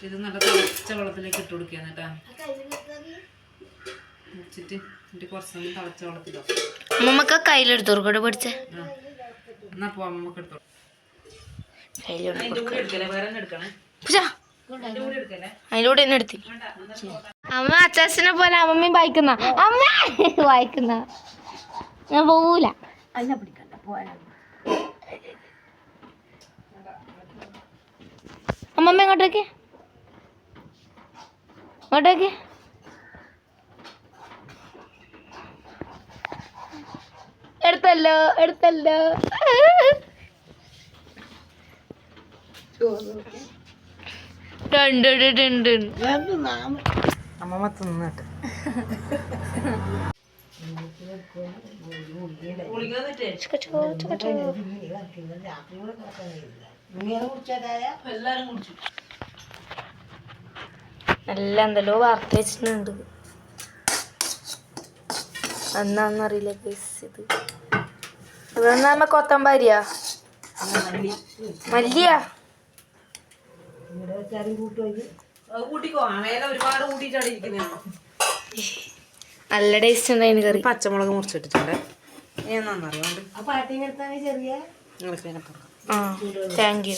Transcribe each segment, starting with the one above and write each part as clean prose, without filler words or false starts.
ഇത് നല്ല തിളച്ച വെള്ളത്തിലേക്ക് ഇട്ട് കൊടുക്കുക എന്നിട്ടാ വെച്ചിട്ട് എന്നിട്ട് കുറച്ച് സമയം തിളച്ച വെള്ളത്തിലോ അമ്മമ്മക്ക് കയ്യിലെടുത്തു കൊടുക്കട്ടെ പഠിച്ചേ. എന്നാ പോ അമ്മക്ക് എടുത്തോ. അതിലൂടെ തന്നെ എടുത്തി. അമ്മ അച്ചാച്ചനെ പോലെ അമ്മമ്മയും വായിക്കുന്ന അമ്മ വായിക്കുന്ന ഞാൻ പോവൂല. അമ്മമ്മ എങ്ങോട്ടേക്ക് ഇങ്ങോട്ടേക്ക് എടുത്തല്ലോ എടുത്തല്ലോ. അമ്മമ്മ തിന്നിട്ട് നല്ല എന്തല്ലോ വാർത്ത വെച്ചിട്ടുണ്ട്. എന്നാന്നറിയില്ല ഇത് ഇതെന്നാ കൊത്തമ്പാരിയാ മല്ലിയാ നല്ല ടേസ്റ്റ് ഉണ്ടായിരുന്നു കറി. പച്ചമുളക് മുറിച്ചിട്ടിട്ടുണ്ട്. Thank you.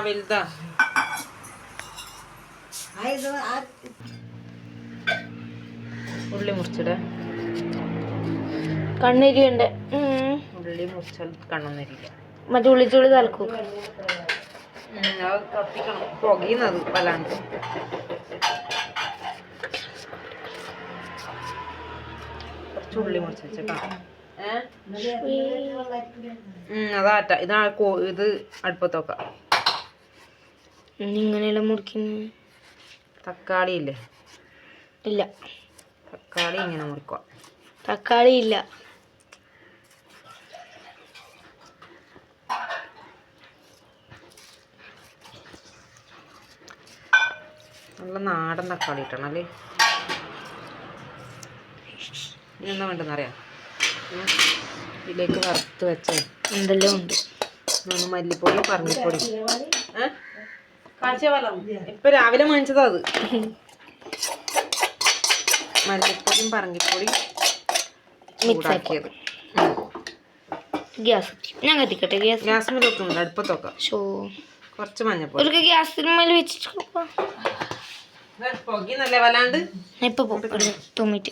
വലുതാ ഉള്ളി മുറിച്ചിടേ. കണ്ണിരിയുണ്ട്. ഉള്ളി മുറിച്ചാൽ കണ്ണൊന്നിരില്ല. മറ്റേ ഉള്ളിച്ചുള്ളി തലക്കും. അത് കത്തിക്കണം, പുകയുന്നത് വല്ലാണ്ട്. കുറച്ച് ഉള്ളി മുറിച്ച് വെച്ചേക്കാം. അതാറ്റ ഇത് അടുപ്പത്ത് വെക്കാം. ഇങ്ങനെയെല്ലാം മുറിക്കുന്നു. തക്കാളി ഇല്ലേ? ഇല്ല, തക്കാളി ഇങ്ങനെ മുറിക്കുക. തക്കാളി ഇല്ല. നല്ല നാടൻ തക്കാളി ഇട്ടണം അല്ലേ? ഇതെന്താ വേണ്ടെന്നറിയാം. ഇതിലേക്ക് വറുത്ത് വെച്ചേ എന്തെല്ലാം ഉണ്ട്. മല്ലിപ്പൊടി പറങ്ങിപ്പൊടി ഇപ്പൊ രാവിലെ വാങ്ങിച്ചതാ അത്. മല്ലിപ്പൊടിയും പറങ്ങിപ്പൊടിയും മിക്സാക്കിയത്. ഗ്യാസ് ഞാൻ കത്തിക്കട്ടെ. ഗ്യാസ് മേലെ വെക്കുന്നുണ്ട്, അടുപ്പത്ത് വെക്കാം. കുറച്ച് മഞ്ഞപ്പൊടി ഒരു ഗ്യാസിന് മേലെ വെച്ചിട്ട് പുകന്നല്ലേ വല്ലാണ്ട്. ഇപ്പൊ തുമ്മിട്ട്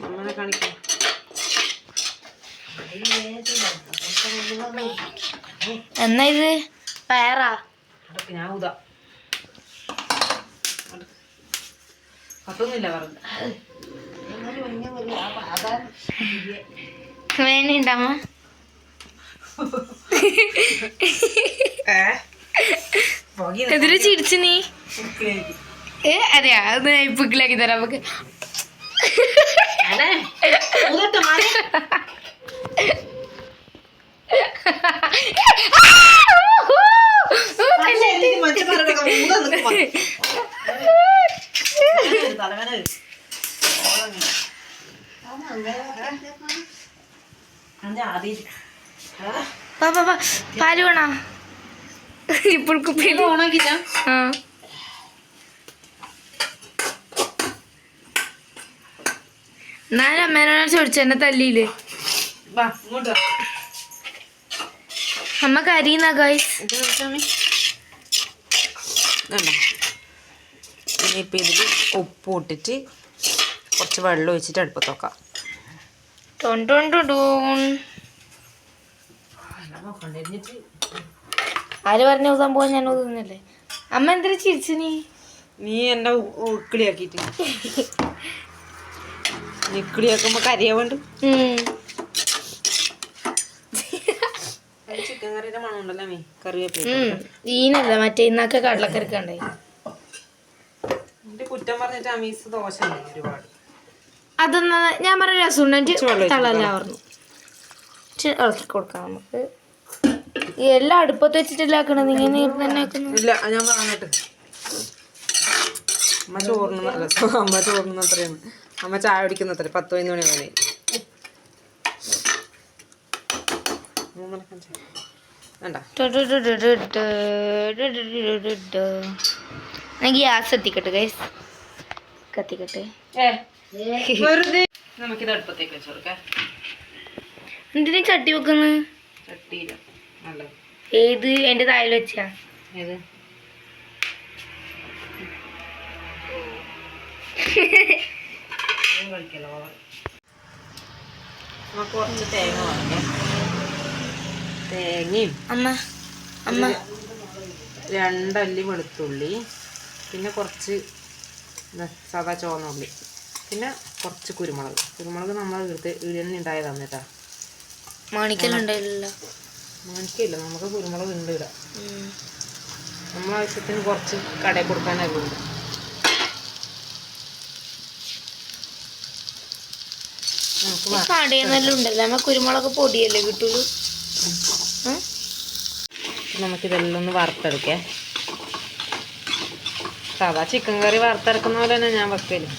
അങ്ങനെ കാണിക്കാം. എന്നാ ഇത് പയറാ? ഞാൻ ഊതാ കത്തൊന്നുമില്ല പറഞ്ഞു. വേണുണ്ടമ്മ എതിരെ ചിരിച്ചു നീ? അതെയാ, അത് ഇപ്പിക്കിലാക്കി തരാം നമുക്ക്. പാല് വേണോ? ഇപ്പോൾ കുപ്പിയിൽ ഓണാക്കിട്ടാ. എന്നാലും അമ്മേനോട് ചോദിച്ചു എന്നെ തല്ലിയില്ലേ? അമ്മ കരിയുന്ന ഗൈസ്. ഇനിയിപ്പോൾ ഇതിൽ ഉപ്പ് ഇട്ടിട്ട് കുറച്ച് വെള്ളം ഒഴിച്ചിട്ട് അടുപ്പത്ത് വെക്കാം. ആര് പറഞ്ഞ ഊതാൻ പോവാൻ ഞാൻ ഊതുന്നല്ലേ? അമ്മ എന്തിനാ ചിരിച്ചു നീ? നീ എന്നെ ഉക്കിളിയാക്കിട്ട് നിക്കിളിയാക്കുമ്പോ കരിയാ വേണ്ട. ചിക്കൻ കറിയുടെ മണം ഉണ്ടല്ലോ മീ കറിവേപ്പില. ഈനല്ല മറ്റേ ഇന്നൊക്കെ കടലക്കറിക്കണ്ടായി. എന്റെ കുറ്റം പറഞ്ഞിട്ട് അമീസ് ദോശ ഒരുപാട്. അതൊന്ന് ഞാൻ പറഞ്ഞ രസം തളല്ല പറഞ്ഞു ഇളക്കി കൊടുക്കാം നമുക്ക്. എല്ലാം അടുപ്പത്ത് വെച്ചിട്ടല്ലേ ആക്കണത്? ഇങ്ങനെ തന്നെ ഇല്ല, ഞാൻ പറഞ്ഞിട്ട് അമ്മ ചോറിന് അത്രയാണ്. അമ്മ ചായ കുടിക്കുന്ന അത്ര 10-11 മണിയാവാനായി. വേണ്ട. ഗ്യാസ് എത്തിക്കട്ടെ ഗൈസ്, കത്തിക്കട്ടെ. വെറുതെ നമുക്കിത് അടുപ്പത്തേക്ക് വെച്ച് കൊടുക്കാം. എന്തിനാ ചട്ടി വെക്കുന്നത്? ചട്ടിയില്ല, നല്ലത്. ഏത് എന്റെ താഴെ വെച്ചാ? ഏത്? കളിക്കല്ലോ. നമുക്ക് കുറച്ച് തേങ്ങ വാങ്ങിക്കാം. തേങ്ങയും അമ്മ അമ്മ 2 അല്ലി വെളുത്തുള്ളി, പിന്നെ കുറച്ച് സാദാ ചുവന്നുള്ളി, പിന്നെ കുറച്ച് കുരുമുളക്. കുരുമുളക് നമ്മൾ ഇടിയന്നെ ഉണ്ടായതാണ് കേട്ടോ. മാണിക്കലുണ്ടായില്ലല്ലോ. മാണിക്കില്ല, നമുക്ക് കുരുമുളക് ഉണ്ട് ഇടാം. നമ്മളെ ആവശ്യത്തിന് കുറച്ച് കടയിൽ കൊടുക്കാനൊക്കെ ഉണ്ട്. കടയെന്നെല്ലാം ഉണ്ടല്ലോ, നമ്മ കുരുമുളക് പൊടിയല്ലേ കിട്ടുള്ളൂ. നമുക്കിതെല്ലാം ഒന്ന് വറുത്തെടുക്കേ. സാധാ ചിക്കൻ കറി വറുത്തെടുക്കുന്ന പോലെ തന്നെ ഞാൻ വെക്കല്.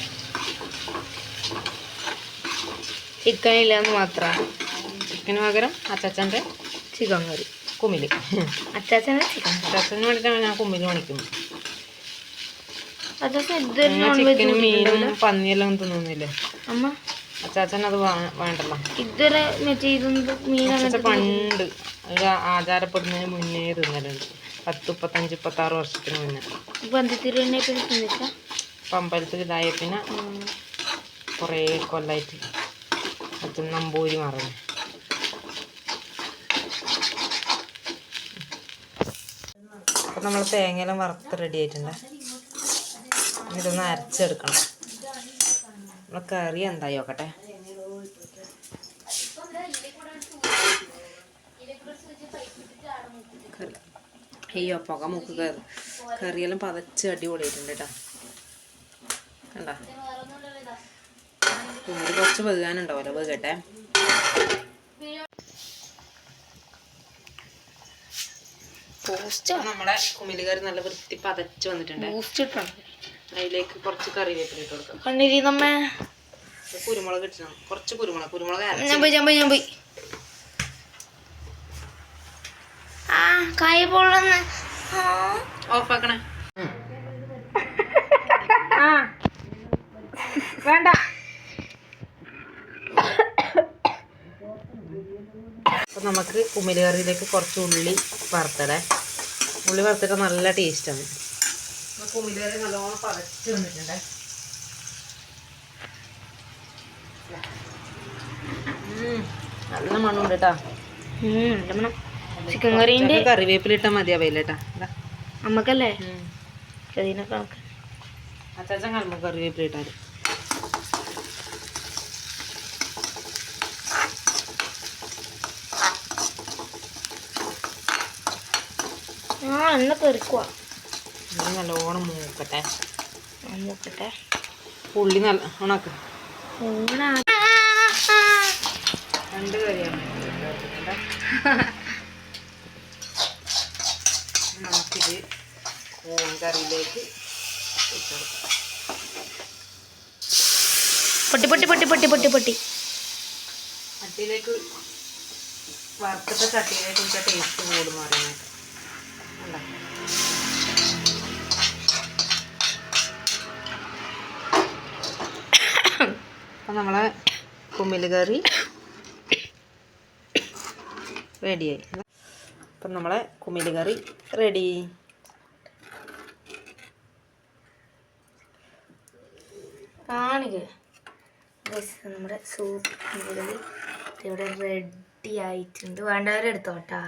ചിക്കൻ ഇല്ലാന്ന് മാത്രം. ചിക്കന് പകരം അച്ചാച്ചൻ്റെ ചിക്കൻ കറി, കുമില്. അച്ചാച്ചന് ചിക്കൻ, അച്ചാച്ചന് വേണ്ടിയിട്ടാണ് ഞാൻ കുമില് പണിക്കുന്നത്. ചിക്കനും മീനും പന്നിയെല്ലാം തിന്നുന്നില്ലേ അമ്മ? അച്ചാച്ചൻ അത് വേണ്ടല്ലോ. ഇതുവരെ അച്ചാച്ച പണ്ട് ഒരു ആചാരപ്പെടുന്നതിന് മുന്നേ തിന്നലുണ്ട്. 10, 35, 36 വർഷത്തിന് മുന്നേ. അമ്പലത്തിൽ ഇതായ പിന്നെ കുറേ കൊല്ലായിട്ട് അച്ഛൻ നമ്പൂരി മാറുന്നു. അപ്പം നമ്മൾ തേങ്ങയെല്ലാം വറുത്ത് റെഡി ആയിട്ടുണ്ട്. ഇതൊന്ന് അരച്ചെടുക്കണം. നമ്മൾ കറി എന്തായി നോക്കട്ടെ. അയ്യോ, പുക മൂക്ക് കറിയെല്ലാം പതച്ച് അടിപൊളിയായിട്ടുണ്ട് കേട്ടോ. കണ്ട, കുമില് കുറച്ച് വെകാനുണ്ടാവല്ലോ, വേകട്ടെ. നമ്മളെ കുമില് കറി നല്ല വൃത്തി പതച്ച് വന്നിട്ടുണ്ട്. അതിലേക്ക് കുറച്ച് കറിവേപ്പില ഇട്ട് കൊടുക്കാം. കുരുമുളക് ഇട്ടണം, കുറച്ച് കുരുമുളക് ഓഫാക്കണേ. വേണ്ട. അപ്പം നമുക്ക് കുമില് കറിയിലേക്ക് കുറച്ച് ഉള്ളി വറുത്തടേ. ഉള്ളി വറുത്തിട്ട് നല്ല ടേസ്റ്റാണ്. കുമില് കറി നല്ലോണം പതച്ച് വന്നിട്ടുണ്ട്. നല്ല മണമുണ്ട് കേട്ടോ. ചിക്കൻ കറിന്റെ കറിവേപ്പില ഇട്ടാൽ മതിയാവില്ല കേട്ടാ. അമ്മക്കല്ലേ അച്ചാച്ചൻ കളമ്പ് കറിവേപ്പില ഇട്ടാല്. നല്ലോണം മൂക്കട്ടെ. ഉള്ളി നല്ല ഉണക്ക്. 2 കറിയാണ്. നമുക്കിത് കറിയിലേക്ക് ഇട്ട് കൊടുക്കാം. ചട്ടിയിലേക്ക് വറുത്തിട്ട ചട്ടിയിലേക്ക് വെച്ചാൽ ടേസ്റ്റ് കൂടും അറിയാനായിട്ട്. അപ്പം നമ്മളെ കുമില് കറി റെഡിയായി. അപ്പം നമ്മളെ കുമില് കറി റെഡി. നമ്മുടെ സൂപ്പ് ഇവിടെ റെഡി ആയിട്ടുണ്ട്. വേണ്ടവരെടുത്തോട്ടാ.